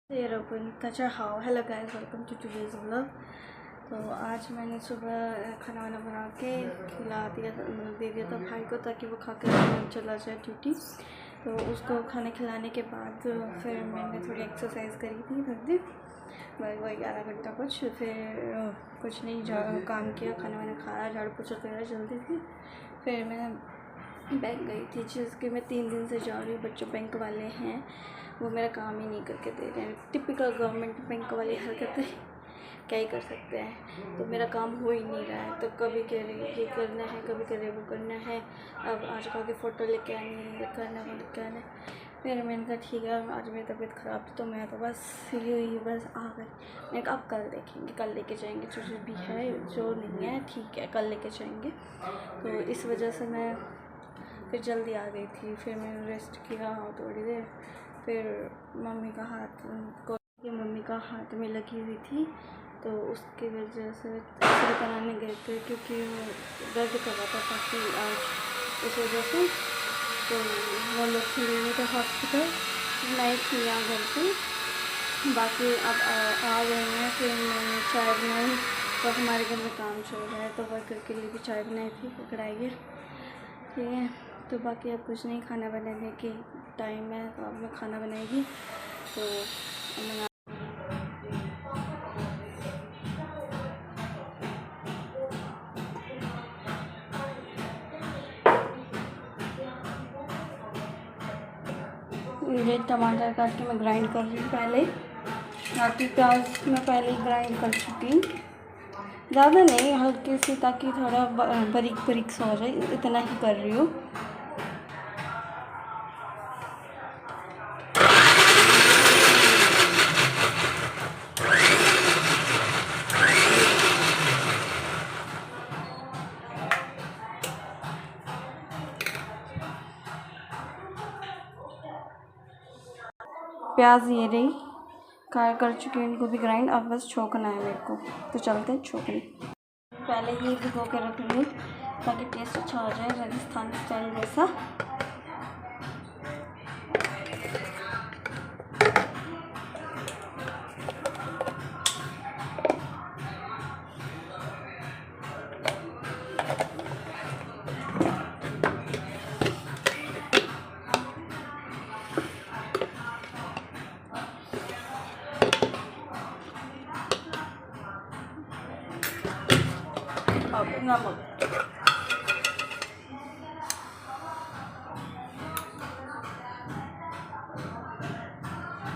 हाँ, hello guys, welcome to today's vlog. तो आज मैंने सुबह खाना वाना बना के दे दिया था भाई को, ताकि वो खा कर चला जाए ड्यूटी। तो उसको खाने खिलाने के बाद फिर मैंने थोड़ी एक्सरसाइज करी थी वही 11 घंटा कुछ। फिर कुछ नहीं, काम किया, खाना वाना खाया, झाड़ू पोछा करा जल्दी थी। फिर मैं बैंक गई थी, जिसके मैं 3 दिन से जा रही हूँ। बच्चों बैंक वाले हैं, वो मेरा काम ही नहीं करके दे रहे हैं। टिपिकल गवर्नमेंट बैंक वाली हरकतें, क्या ही कर सकते हैं। तो मेरा काम हो ही नहीं रहा है। तो कभी कह रहे ये करना है, कभी कह रहे वो करना है। अब आज कहा कि फ़ोटो लेके आनी है, ये करना है, वो लेके आना है। फिर मैंने कहा ठीक है, आज मेरी तबीयत ख़राब थी तो मैं तो बस फ्री हुई, बस आ गई। मैंने कहा अब कल देखेंगे, कल लेके जाएंगे, जो भी है, जो नहीं है ठीक है, कल लेके जाएंगे। तो इस वजह से मैं फिर जल्दी आ गई थी। फिर मैंने रेस्ट किया थोड़ी देर। फिर मम्मी का हाथ में लगी हुई थी, तो उसकी वजह से एक्सरे कराने गए थे, क्योंकि वो दर्द कर रहा था काफ़ी आज, इस वजह से। तो वो लोग चले गए थे हॉस्पिटल, नहीं थी यहाँ घर पे। बाकी अब आ गए हैं। फिर मैंने चाय बनाई, तो हमारे घर में काम चल रहा है, तो वर्कर के लिए भी चाय बनाई थी, पकड़ाइए, ठीक है। तो बाकी अब कुछ नहीं, खाना बनाने के टाइम है, तो अब मैं खाना बनाएगी। तो ये टमाटर काट के मैं ग्राइंड कर रही हूँ पहले। बाकी प्याज मैं पहले ही ग्राइंड कर चुकी हूँ, ज़्यादा नहीं, हल्की सी, ताकि थोड़ा बारीक बारीक सा हो जाए, इतना ही कर रही हूँ। प्याज ये रही, कर चुकी हूँ इनको भी ग्राइंड। अब बस छोकना है मेरे को, तो चलते हैं छोकने। पहले ही भिगो के रख लूँ, ताकि टेस्ट अच्छा हो जाए, राजस्थान स्टाइल जैसा। अब नमक,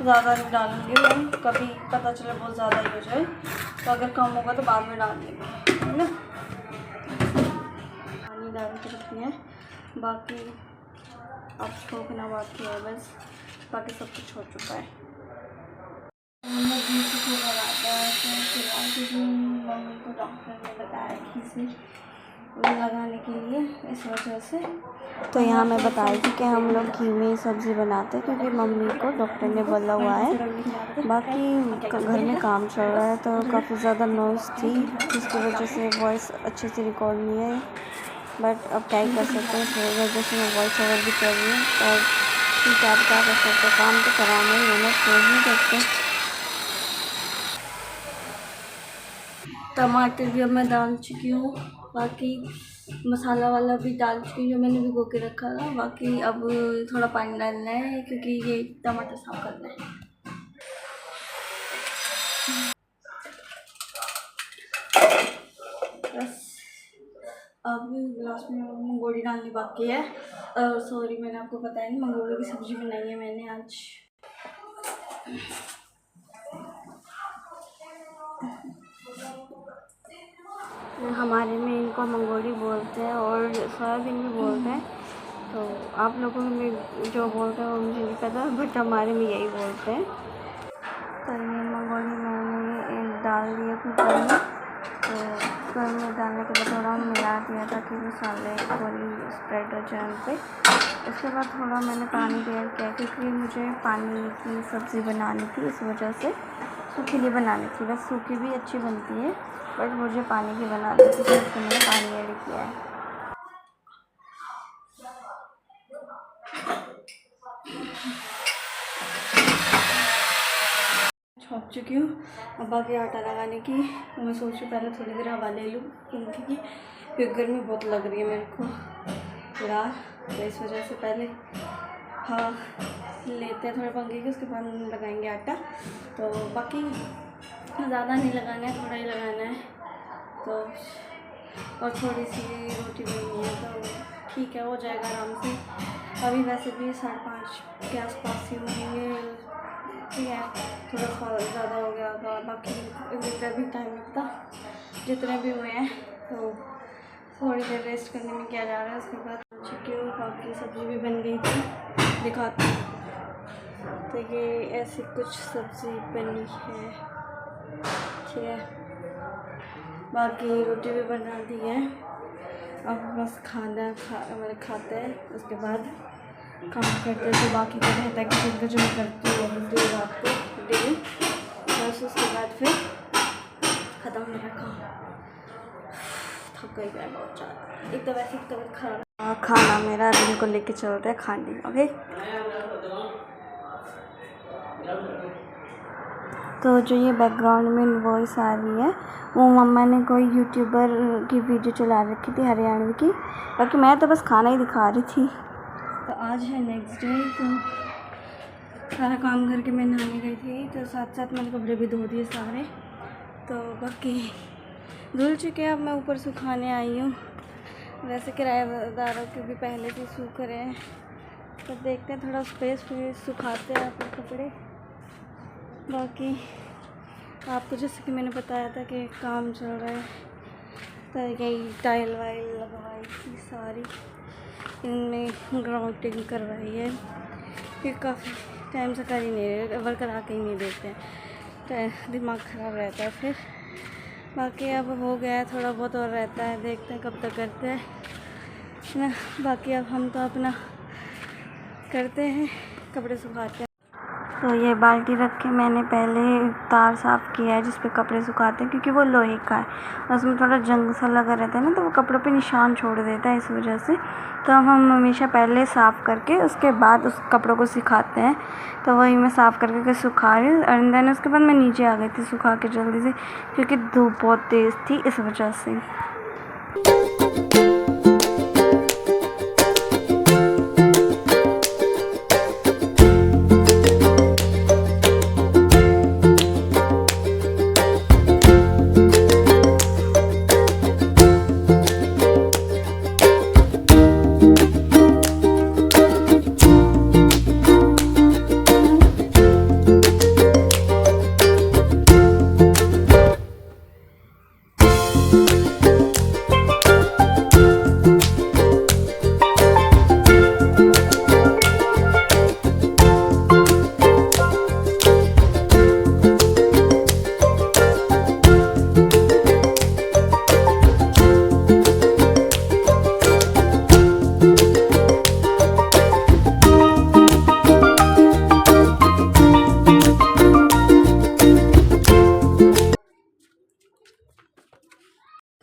ज़्यादा नहीं डालूंगी मैं, कभी पता चले बहुत ज़्यादा ही हो जाए, तो अगर कम होगा तो बाद में डाल देंगे, है ना। पानी डाल के रखनी है। बाकी अब छोकना बाकी है बस, बाकी सब कुछ हो चुका है। मम्मी को डॉक्टर ने बताया कि इसे लगाने के लिए, इस वजह से। तो यहाँ मैं बताई थी कि हम लोग घी में सब्ज़ी बनाते हैं, क्योंकि मम्मी को डॉक्टर ने बोला हुआ है। बाकी घर में काम चल रहा है, तो काफ़ी ज़्यादा नॉइज़ थी, जिसकी वजह से वॉइस अच्छे से रिकॉर्ड नहीं है। बट अब क्या ही कर सकते हैं, इस वजह से मैं वॉइस ओवर भी कर रही हूँ। और ठीक है, आप क्या कर सकते हैं, काम तो कराना ही है ना, छोड़ नहीं सकते। टमाटर भी अब मैं डाल चुकी हूँ, बाकी मसाला वाला भी डाल चुकी हूँ, मैंने भिगो के रखा था। बाकी अब थोड़ा पानी डालना है, क्योंकि ये टमाटर साफ करना है। बस अब लास्ट में मंगोड़ी डालनी बाकी है। सॉरी, मैंने आपको बताया नहीं, मंगोड़ी की सब्ज़ी बनाई है मैंने आज। हमारे में इनको मंगोड़ी बोलते हैं और सोयाबीन भी बोलते हैं। तो आप लोगों में जो बोलते हैं वो मुझे नहीं पता, बट हमारे में यही बोलते हैं। तो ये मंगोड़ी मैंने डाल दिया कुकर में। तो कुकर में डालने के बाद थोड़ा मिला दिया, ताकि मसाले थोड़ी स्प्रेड हो जाए उन पर। उसके बाद थोड़ा मैंने पानी ऐड किया, क्योंकि मुझे पानी की सब्ज़ी बनानी थी, इस वजह से सूखी नहीं बनानी थी। बस सूखी भी अच्छी बनती है, बट मुझे पानी की बनानी थी, तो इसमें मैंने पानी ऐड किया है। थक चुकी हूँ। अब बाकी आटा लगाने की तो मैं सोच रही हूँ पहले थोड़ी देर हवा ले लूँ क्योंकि फिर गर्मी बहुत लग रही है मेरे को यार, तो इस वजह से पहले हवा लेते हैं थोड़े पंखे की, उसके बाद लगाएंगे आटा। तो बाकी ज़्यादा नहीं लगाना है, थोड़ा ही लगाना है। तो और थोड़ी सी रोटी बनानी है तो ठीक है, हो जाएगा आराम से। अभी वैसे भी 5:30 के आसपास ही होंगे, ठीक है, थोड़ा सा ज़्यादा हो गया होगा। बाकी जितना भी टाइम लगता, जितने भी हुए हैं, तो थोड़ी देर रेस्ट करने में क्या जा रहा है। उसके बाद चिकन बाकी सब्ज़ी भी बन गई थी, दिखाती हूँ। तो ये ऐसी कुछ सब्ज़ी बनी है, ठीक है। बाकी रोटी भी बना दी है, अब बस खाना खाते हैं, उसके बाद काम करते हैं। तो बाकी का रहता है कि जो मैं करती हूँ रात को डेली, बस उसके बाद फिर ख़त्म मेरा काम। थक गई है बहुत ज़्यादा, एक तो वैसे तबीयत खराब। खाना मेरा दिन को लेके चलते हैं खाने, ओके। तो जो ये बैकग्राउंड में वॉइस आ रही है वो मम्मा ने कोई यूट्यूबर की वीडियो चला रखी थी हरियाणवी की, बाकी मैं तो बस खाना ही दिखा रही थी। तो आज है नेक्स्ट डे, तो सारा काम करके मैं नहाने गई थी, तो साथ साथ मैंने कपड़े भी धो दिए सारे। तो बाकी धुल चुके हैं, अब मैं ऊपर सुखाने आई हूँ। वैसे किराएदारों के भी पहले से सूख रहे हैं, तो देखते हैं थोड़ा स्पेस फिर सुखाते हैं अपने कपड़े। बाकी आपको जैसे कि मैंने बताया था कि काम चल रहा है, तो यही टाइल वाइल लगवाई थी सारी, इनमें ग्राउंडिंग करवाई है, फिर काफ़ी टाइम से कर ही नहीं रहे, वर्कर आके ही नहीं देते हैं, तो दिमाग ख़राब रहता है फिर। बाकी अब हो गया, थोड़ा बहुत और रहता है, देखते हैं कब तक करते हैं ना। बाकी अब हम तो अपना करते हैं, कपड़े सुखाते हैं। तो ये बाल्टी रख के मैंने पहले तार साफ़ किया है जिस पे कपड़े सुखाते हैं, क्योंकि वो लोहे का है, उसमें थोड़ा जंग सा लगा रहता है ना, तो वो कपड़ों पे निशान छोड़ देता है, इस वजह से। तो हम हमेशा पहले साफ़ करके उसके बाद उस कपड़ों को सुखाते हैं। तो वही मैं साफ़ करके सुखा रही हूँ, एंड देन उसके बाद मैं नीचे आ गई थी सुखा के जल्दी से, क्योंकि धूप बहुत तेज़ थी, इस वजह से।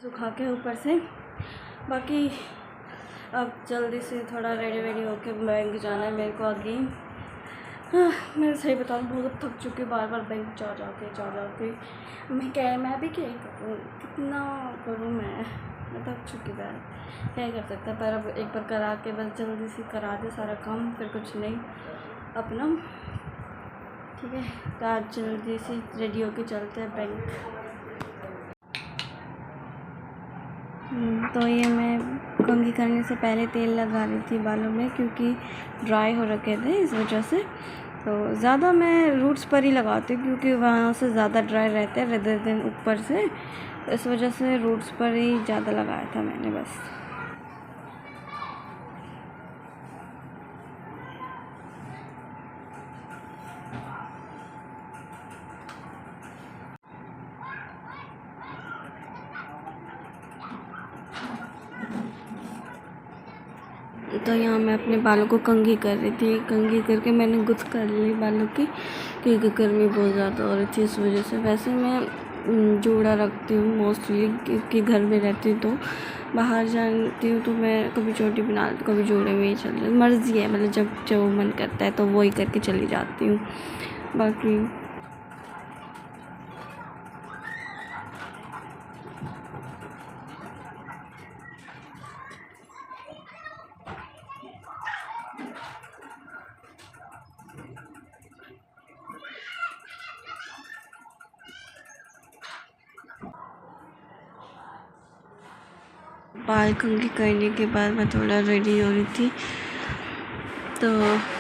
सुखा के ऊपर से। बाकी अब जल्दी से थोड़ा रेडी वेडी होके बैंक जाना है मेरे को आगे। मैं सही बताऊँ बहुत थक चुकी हूँ, बार बार बैंक जा के मैं भी क्या करूँ, कितना करूँ, मैं थक चुकी हूँ, क्या कर सकता है। पर अब एक बार करा के बस जल्दी से करा दे सारा काम, फिर कुछ नहीं अपना, ठीक है। तो आज जल्दी से रेडी होके चलते हैं बैंक। तो ये मैं कंघी करने से पहले तेल लगा रही थी बालों में, क्योंकि ड्राई हो रखे थे, इस वजह से। तो ज़्यादा मैं रूट्स पर ही लगाती हूँ, क्योंकि वहाँ से ज़्यादा ड्राई रहते हैं रेदर देन ऊपर से, इस वजह से रूट्स पर ही ज़्यादा लगाया था मैंने बस। तो यहाँ मैं अपने बालों को कंघी कर रही थी, कंघी करके मैंने गुथ कर ली बालों की, क्योंकि गर्मी बहुत ज़्यादा हो रही थी, इस वजह से। वैसे मैं जूड़ा रखती हूँ मोस्टली, क्योंकि घर में रहती हूँ, तो बाहर जाती हूँ तो मैं कभी चोटी बना लेती, कभी जूड़े में ही चल, मर्ज़ी है, मतलब जब जो मन करता है तो वही करके चली जाती हूँ। बाकी बाल कंघी करने के बाद मैं थोड़ा रेडी हो रही थी, तो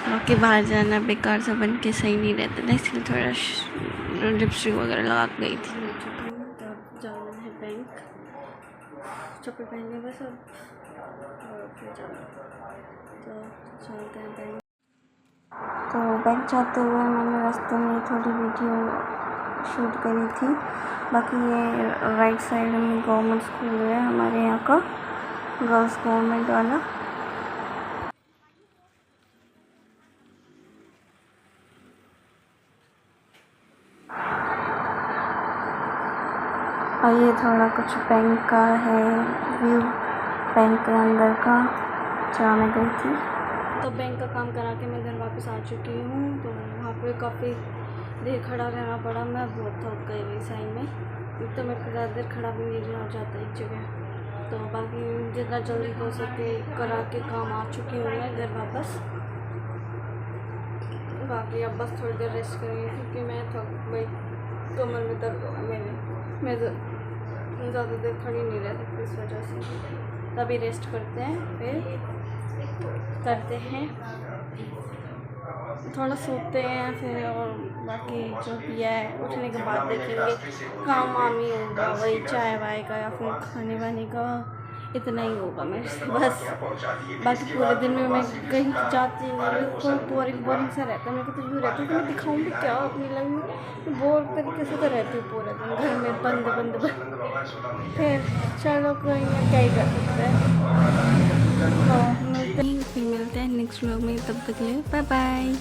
बाकी बाहर जाना बेकार सा बन के सही नहीं रहता ना, इसलिए थोड़ा लिपस्टिक वगैरह लगा के गई थी। तो जाना है बैंक, चप्पल पहनने बस अब और फिर जाना, तो चलते हैं बैंक। तो बैंक जाते हुए मैंने रास्ते में थोड़ी वीडियो शूट करी थी। बाकी ये राइट साइड में गवर्नमेंट स्कूल है हमारे यहाँ का, गर्ल्स गवर्नमेंट वाला। और ये थोड़ा कुछ बैंक का है व्यू, बैंक के अंदर का जहाँ मैं गई थी। तो बैंक का काम करा के मैं घर वापस आ चुकी हूँ। तो वहाँ पे काफ़ी देर खड़ा रहना पड़ा, मैं बहुत थक गई इस टाइम में, तो मेरे को ज़्यादा देर खड़ा भी नहीं रहना चाहता एक जगह। तो बाकी जितना जल्दी हो सके करा के काम आ चुकी हूँ मैं घर वापस। बाकी अब बस थोड़ी देर रेस्ट करेंगे क्योंकि मैं थक गई, कमर में दर्द होगा मैं ज़्यादा देर खड़ी नहीं रह सकती इस वजह से। तभी रेस्ट करते हैं, फिर करते हैं थोड़ा सोते हैं फिर, और बाकी जो भी है उठने के बाद देखेंगे काम वाम ही होगा, वही चाय वाय का या फिर खाने वाने का, इतना ही होगा मेरे से बस। बाकी पूरे दिन में मैं कहीं जाती नहीं, कोई बोरिंग सा रहता है। मेरे को तो यूँ रहता है कि मैं दिखाऊंगी क्या अपनी लाइफ में, बोर तरीके से तो रहती हूँ पूरे दिन घर में बंद। फिर चलो कोई ना, क्या ही कर सकते हैं। तो मिलते हैं नेक्स्ट व्लॉग में, तब तक के लिए बाय बाय।